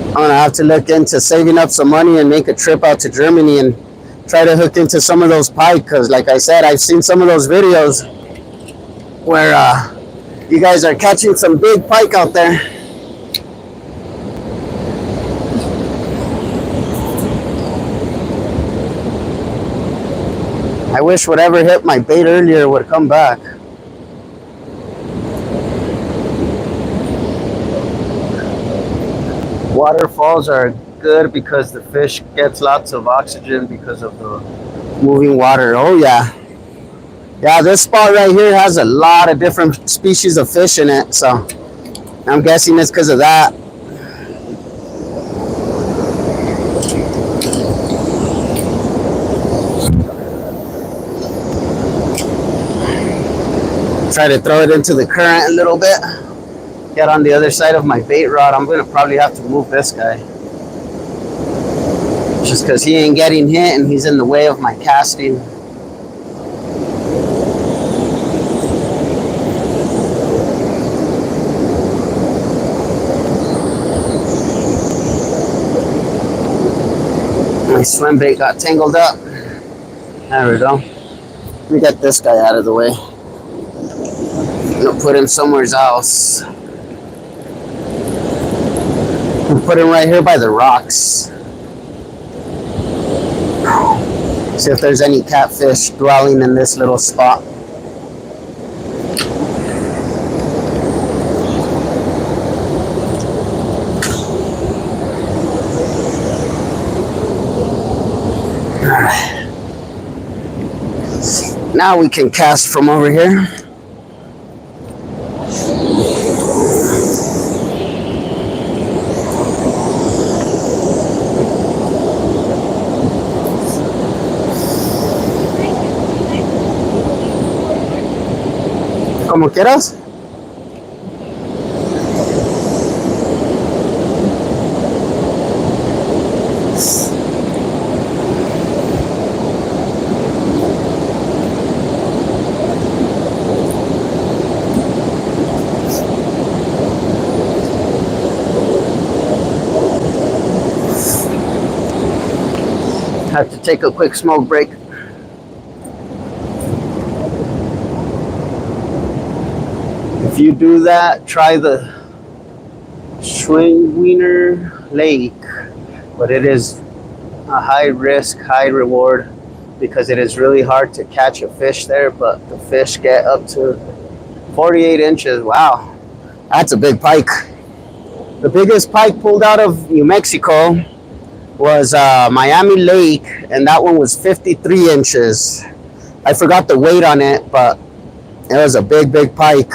I'm gonna have to look into saving up some money and make a trip out to Germany and try to hook into some of those pike, because like I said, I've seen some of those videos where you guys are catching some big pike out there. I wish whatever hit my bait earlier would come back. Waterfalls are good because the fish gets lots of oxygen because of the moving water. Oh yeah. Yeah, this spot right here has a lot of different species of fish in it, so I'm guessing it's because of that. Try to throw it into the current a little bit. Get on the other side of my bait rod. I'm gonna probably have to move this guy. Just because he ain't getting hit and he's in the way of my casting. My swim bait got tangled up. There we go. Let me get this guy out of the way. I'm gonna put him somewhere else. I'm put him right here by the rocks. See if there's any catfish dwelling in this little spot. Now we can cast from over here. Como quieras. Have to take a quick smoke break. If you do that, try the Schwingwiener Lake, but it is a high risk, high reward because it is really hard to catch a fish there, but the fish get up to 48 inches. Wow, that's a big pike. The biggest pike pulled out of New Mexico was Miami Lake, and that one was 53 inches. I forgot the weight on it, but it was a big pike.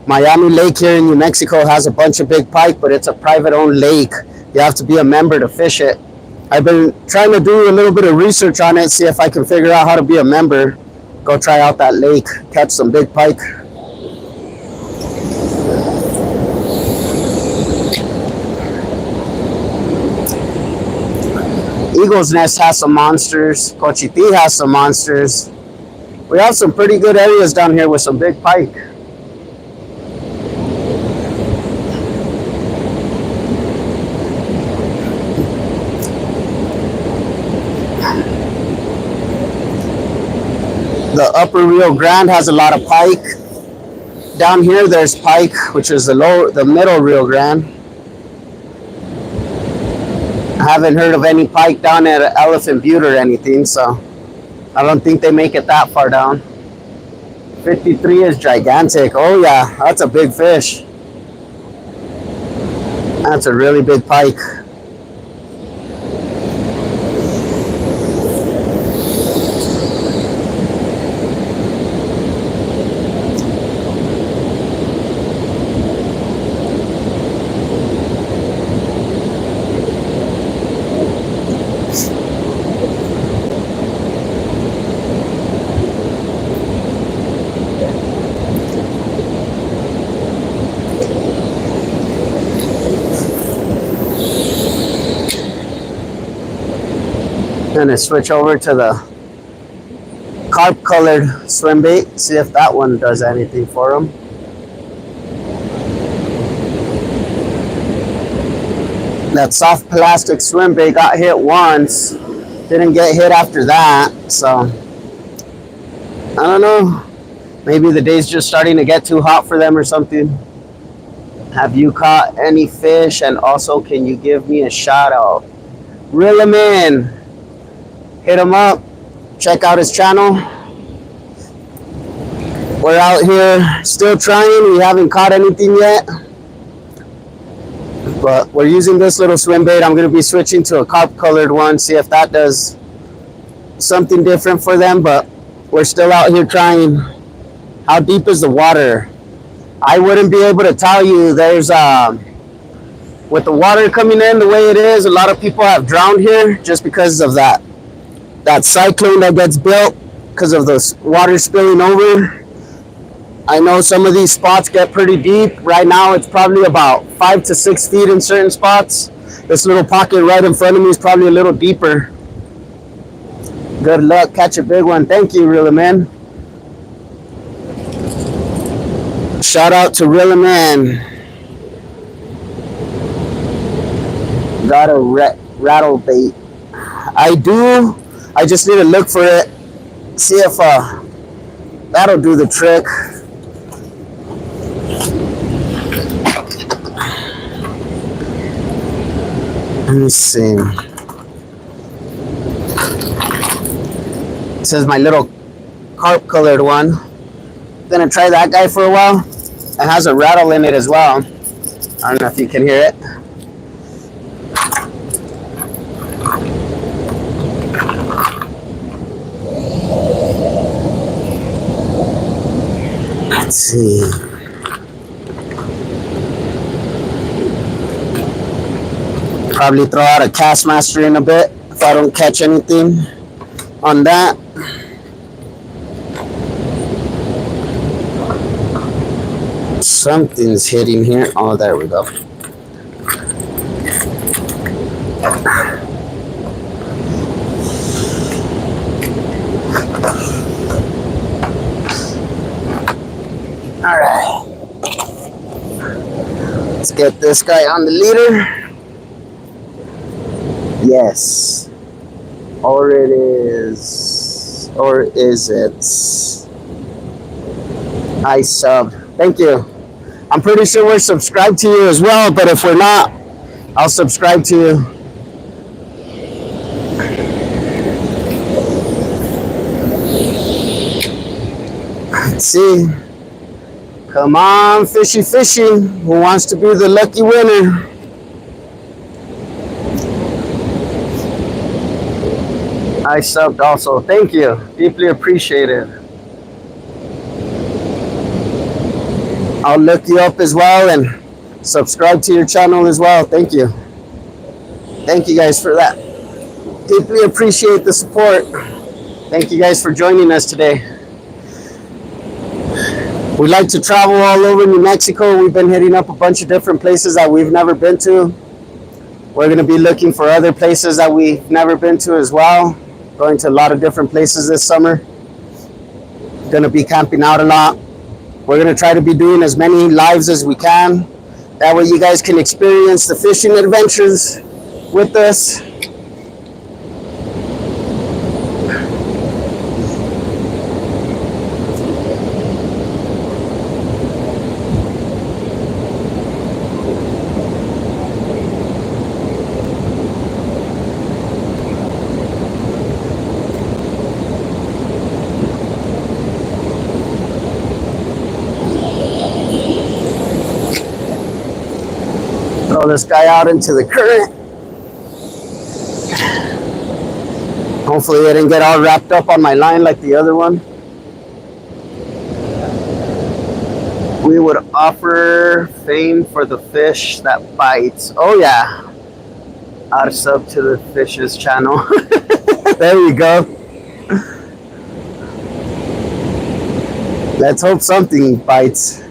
Miami Lake here in New Mexico has a bunch of big pike, but it's a private-owned lake. You have to be a member to fish it. I've been trying to do a little bit of research on it, see if I can figure out how to be a member. Go try out that lake, catch some big pike. Eagle's Nest has some monsters. Cochiti has some monsters. We have some pretty good areas down here with some big pike. The upper Rio Grande has a lot of pike. Down here there's pike, which is the middle Rio Grande. I haven't heard of any pike down at Elephant Butte or anything, so I don't think they make it that far down. 53 is gigantic. Oh yeah, that's a big fish. That's a really big pike. Gonna switch over to the carp colored swim bait, see if that one does anything for them. That soft plastic swim bait got hit once, didn't get hit after that, so I don't know, maybe the day's just starting to get too hot for them or something. Have you caught any fish, and also can you give me a shout out? Reel him in. Hit him up, check out his channel. We're out here still trying, we haven't caught anything yet. But we're using this little swim bait. I'm gonna be switching to a carp colored one, see if that does something different for them, but we're still out here trying. How deep is the water? I wouldn't be able to tell you. There's, with the water coming in the way it is, a lot of people have drowned here just because of that cyclone that gets built because of the water spilling over. I know some of these spots get pretty deep. Right now it's probably about 5 to 6 feet in certain spots. This little pocket right in front of me is probably a little deeper. Good luck, catch a big one. Thank you, Real Man. Shout out to Real Man. Got a rattle bait. I do. I just need to look for it. See if that'll do the trick. Let me see. This is my little carp colored one. Gonna try that guy for a while. It has a rattle in it as well. I don't know if you can hear it. Let's see. Probably throw out a cast master in a bit if I don't catch anything on that. Something's hitting here. Oh, there we go. All right. Let's get this guy on the leader. Yes. Or it is. Or is it? I subbed. Thank you. I'm pretty sure we're subscribed to you as well, but if we're not, I'll subscribe to you. Let's see. Come on, fishy fishy. Who wants to be the lucky winner? I subbed also. Thank you. Deeply appreciated. I'll look you up as well and subscribe to your channel as well. Thank you. Thank you guys for that. Deeply appreciate the support. Thank you guys for joining us today. We like to travel all over New Mexico. We've been hitting up a bunch of different places that we've never been to. We're going to be looking for other places that we've never been to as well. Going to a lot of different places this summer. Going to be camping out a lot. We're going to try to be doing as many lives as we can. That way you guys can experience the fishing adventures with us. Throw this guy out into the current. Hopefully it didn't get all wrapped up on my line like the other one. We would offer fame for the fish that bites. Oh yeah. I'd sub to the fish's channel. There we go. Let's hope something bites.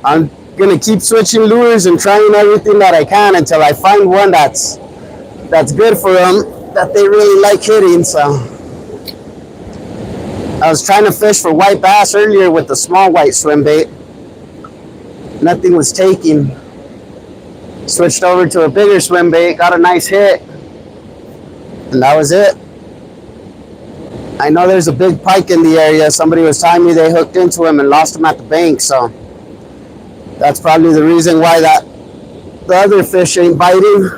I'm gonna keep switching lures and trying everything that I can until I find one that's good for them, that they really like hitting. So I was trying to fish for white bass earlier with the small white swim bait. Nothing was taking. Switched over to a bigger swim bait, got a nice hit, and that was it. I know there's a big pike in the area. Somebody was telling me they hooked into him and lost him at the bank, so that's probably the reason why the other fish ain't biting.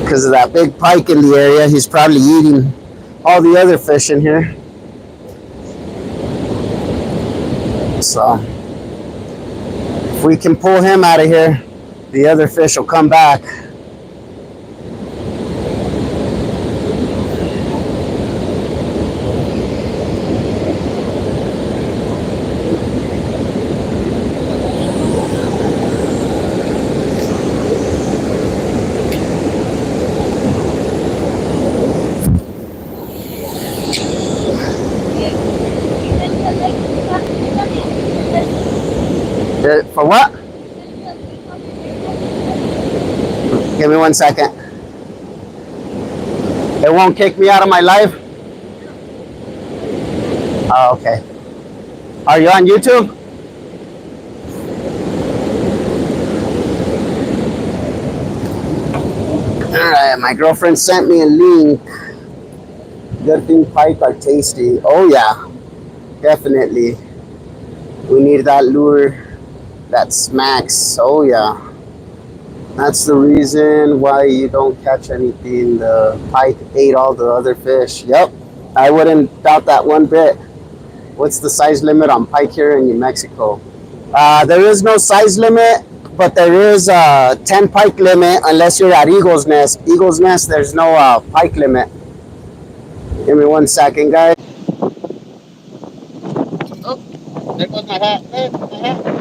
Because of that big pike in the area, he's probably eating all the other fish in here. So if we can pull him out of here, the other fish will come back. For what? Give me 1 second. It won't kick me out of my live? Oh, okay. Are you on YouTube? Alright, my girlfriend sent me a link. Good thing pike are tasty. Oh yeah, definitely. We need that lure that smacks. Oh yeah. That's the reason why you don't catch anything. The pike ate all the other fish. Yep. I wouldn't doubt that one bit. What's the size limit on pike here in New Mexico? There is no size limit, but there is a 10 pike limit unless you're at Eagle's Nest. Eagle's Nest, there's no pike limit. Give me 1 second, guys. Oh, there goes my hat. There's my hat.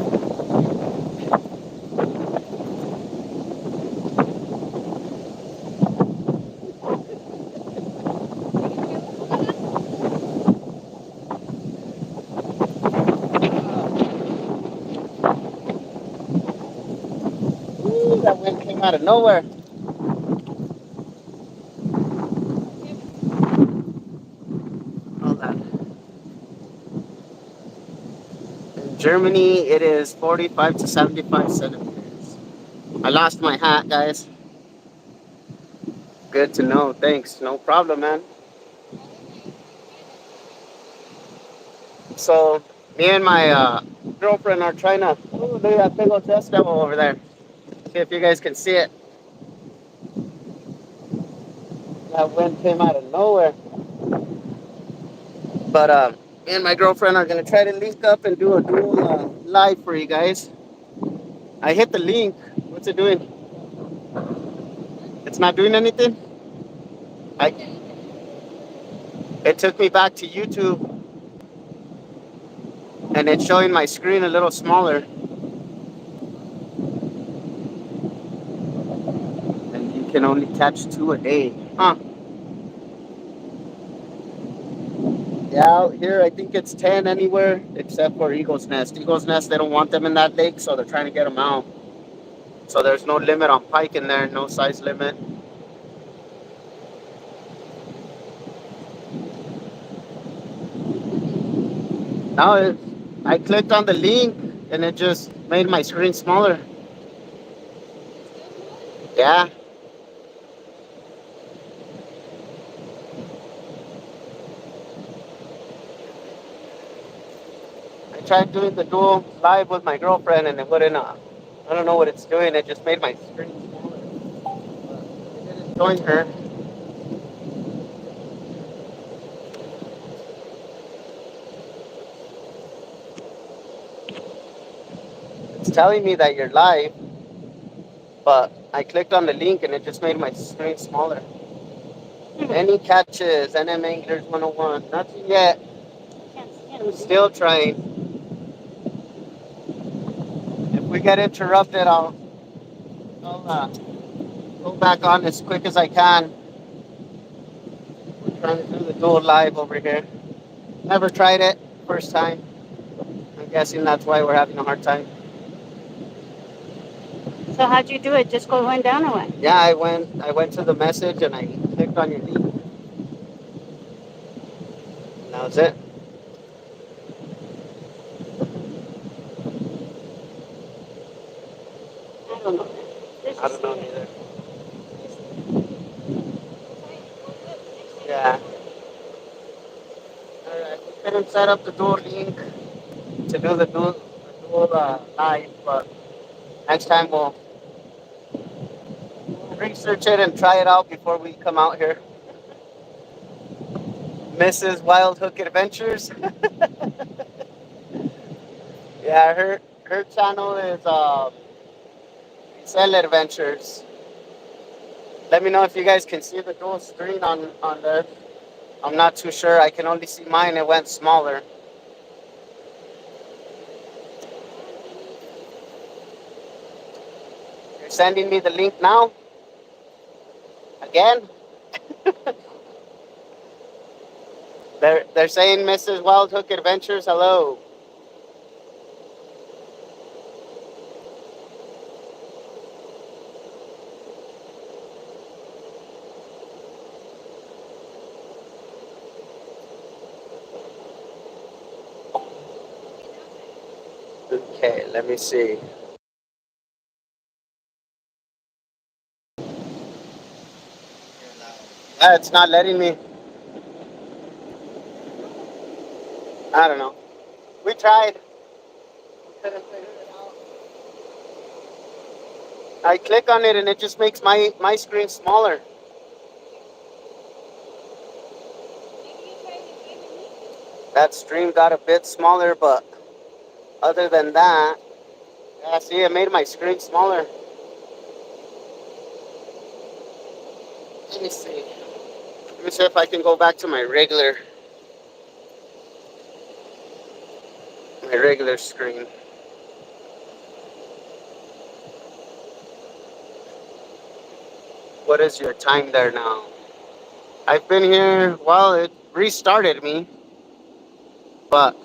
Ooh, that wind came out of nowhere. Hold on. In Germany, it is 45 to 75 centimeters. I lost my hat, guys. Good to know. Thanks. No problem, man. So, me and my girlfriend are trying to. Ooh, look at that big old dust devil over there. See if you guys can see it. That wind came out of nowhere. But me and my girlfriend are gonna try to link up and do a dual live for you guys. I hit the link. What's it doing? It's not doing anything. I. It took me back to YouTube, and it's showing my screen a little smaller. And you can only catch 2 a day, huh? Yeah, out here I think it's 10 anywhere except for Eagle's Nest. Eagle's Nest, they don't want them in that lake, so they're trying to get them out. So there's no limit on pike in there, no size limit. Now I clicked on the link and it just made my screen smaller. Yeah. I tried doing the dual live with my girlfriend and it wouldn't, I don't know what it's doing. It just made my screen smaller. But it didn't join her. It's telling me that you're live, but I clicked on the link and it just made my screen smaller. Any catches? NM Anglers 101. Nothing yet. Still trying. If we get interrupted, I'll go back on as quick as I can. We're trying to do the dual live over here. Never tried it. First time. I'm guessing that's why we're having a hard time. So how'd you do it? Just go one down or what? Yeah, I went to the message and I clicked on your link. And that was it. I don't know. I don't know neither. Yeah. Alright, we couldn't set up the dual link to do the dual live, but next time we'll research it and try it out before we come out here. Mrs. Wildhook Adventures. Yeah, her channel is Cell Adventures. Let me know if you guys can see the dual screen on there. I'm not too sure. I can only see mine. It went smaller. You're sending me the link now? Again? They're saying Mrs. Wildhook Adventures, hello. Okay, let me see. It's not letting me. I don't know. We tried. Couldn't figure it out. I click on it and it just makes my screen smaller. That stream got a bit smaller, but other than that, yeah, see, it made my screen smaller. Let me see. Let me see if I can go back to my regular screen. What is your time there now? I've been here, well, it restarted me, but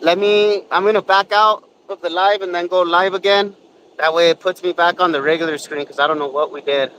I'm gonna back out of the live and then go live again. That way it puts me back on the regular screen because I don't know what we did.